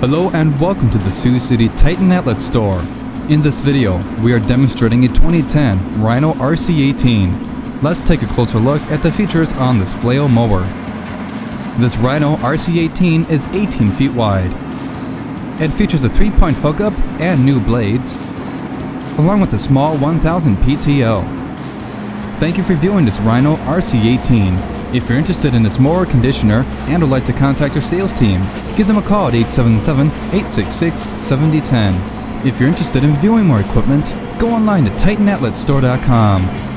Hello and welcome to the Sioux City Titan Outlet Store. In this video, we are demonstrating a 2010 Rhino RC18. Let's take a closer look at the features on this flail mower. This Rhino RC18 is 18 feet wide. It features a 3-point hookup and new blades, along with a small 1000 PTO. Thank you for viewing this Rhino RC18. If you're interested in this mower conditioner and would like to contact our sales team, give them a call at 877-866-7010. If you're interested in viewing more equipment, go online to TitanOutletStore.com.